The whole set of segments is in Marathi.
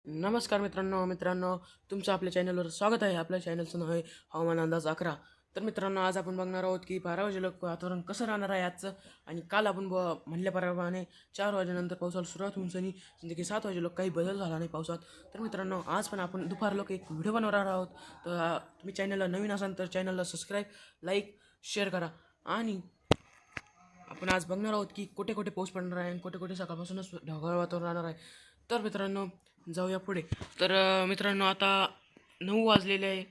नमस्कार मित्रांनो तुमचं आपल्या चॅनलवर स्वागत आहे. आपल्या चॅनलचं नाव आहे हवामान अंदाज 11. तर मित्रांनो, आज आपण बघणार आहोत की 12 वाजेला वातावरण कसं राहणार आहे आजचं. आणि काल आपण म्हणल्याप्रमाणे 4 वाजेनंतर पावसाला सुरुवात होऊन सनी की 7 वाजेला काही बदल झाला नाही पावसात. तर मित्रांनो, आज पण आपण दुपारलोक एक व्हिडिओ बनवणार आहोत. तर तुम्ही चॅनलला नवीन असाल तर चॅनलला सबस्क्राईब, लाईक, शेअर करा. आणि आपण आज बघणार आहोत की कुठे कुठे पाऊस पडणार आहे आणि कुठे कुठे सकाळपासूनच ढगाळ वातावरण राहणार आहे. तर मित्रांनो, जाऊया पुढे. तर मित्रांनो, आता 9 वाजलेले आहे.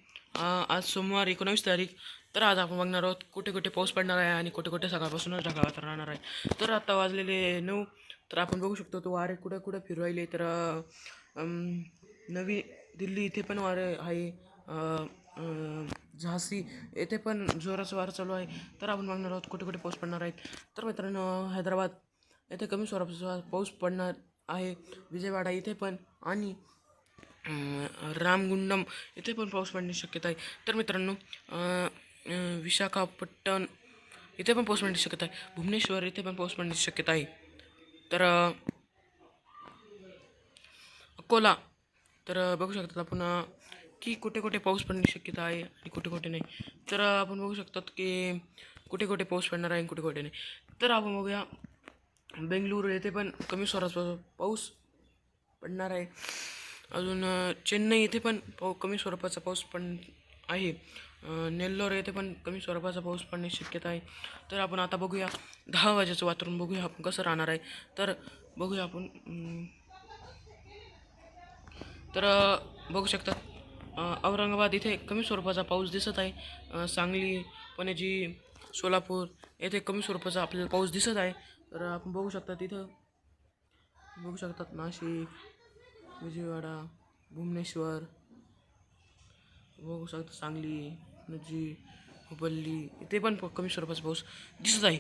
आज सोमवार 19 तारीख. तर आज आपण बघणार आहोत कुठे कुठे पाऊस पडणार आहे आणि कुठे कुठे सकाळपासूनच ढगाळ वातावरण राहणार आहे. तर आता वाजलेले 9. तर आपण बघू शकतो तो वारे कुठे कुठे फिरवायले. तर नवी दिल्ली इथे पण वारे आहे. झाशी येथे पण जोराचं वारं चालू आहे. तर आपण बघणार आहोत कुठे कुठे पाऊस पडणार आहेत. तर मित्रांनो, हैदराबाद येथे कमी स्वरूपाचा पाऊस पडणार आहे. विजयवाडा इथे पण आणि रामगुंडम इथे पण पाऊस पडण्याची शक्यता आहे. तर मित्रांनो, विशाखापट्टण इथे पण पाऊस पडण्याची शक्यता आहे. भुवनेश्वर इथे पण पाऊस पडण्याची शक्यता आहे. तर अकोला, तर बघू शकतात आपण की कुठे कुठे पाऊस पडण्याची शक्यता आहे आणि कुठे कुठे नाही. तर आपण बघू शकतात की कुठे कुठे पाऊस पडणार आहे आणि कुठे कुठे नाही. तर आपण बघूया, बेंगळुरू येथे पण कमी स्वरूपाचा पाऊस पडणार आहे. अजून चेन्नई येथे पण कमी स्वरूपाचा पाऊस पण आहे. नेल्लोर येथे पण कमी स्वरूपाचा पाऊस पडण्याची शक्यता आहे. तर आपण आता बघूया 10 वाजेचं वातावरण, बघूया आपण कसं राहणार आहे. तर बघूया आपण. तर बघू शकतात औरंगाबाद इथे कमी स्वरूपाचा पाऊस दिसत आहे. सांगली, पणजी, सोलापूर येथे कमी स्वरूपाचा आपल्याला पाऊस दिसत आहे. तर आपण बघू शकता तिथं बघू शकतात नाशिक, विजयवाडा, भुवनेश्वर, बघू शकता सांगली, पणजी, हुबळ्ळी इथे पण कमी स्वरूपाचा पाऊस दिसत आहे.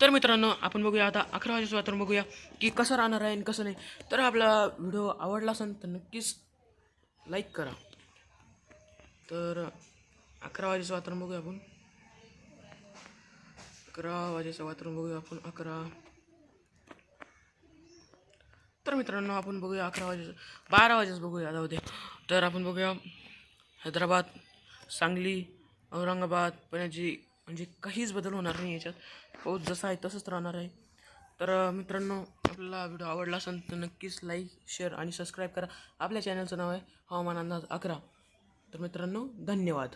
तर मित्रांनो, आपण बघूया आता 11 वाजेचं वातावरण, बघूया की कसं राहणार आहे आणि कसं नाही. तर आपला व्हिडिओ आवडला असेल तर नक्कीच लाईक करा. तर 11 वाजेचं वातावरण बघूया आपण. 11 वाजेचं वातावरण बघूया आपण. 11. तर मित्रांनो, आपण बघूया 11 वाजेचं, 12 वाजेचं बघूया जाऊ दे. तर आपण बघूया हैदराबाद, सांगली, औरंगाबाद, पणजी म्हणजे काहीच बदल होणार नाही याच्यात. पाऊस जसा आहे तसंच राहणार आहे. तर मित्रांनो, आपल्याला व्हिडिओ आवडला असेल तर नक्कीच लाईक, शेअर आणि सबस्क्राईब करा. आपल्या चॅनलचं नाव आहे हवामान अंदाज 11. तर मित्रांनो, धन्यवाद.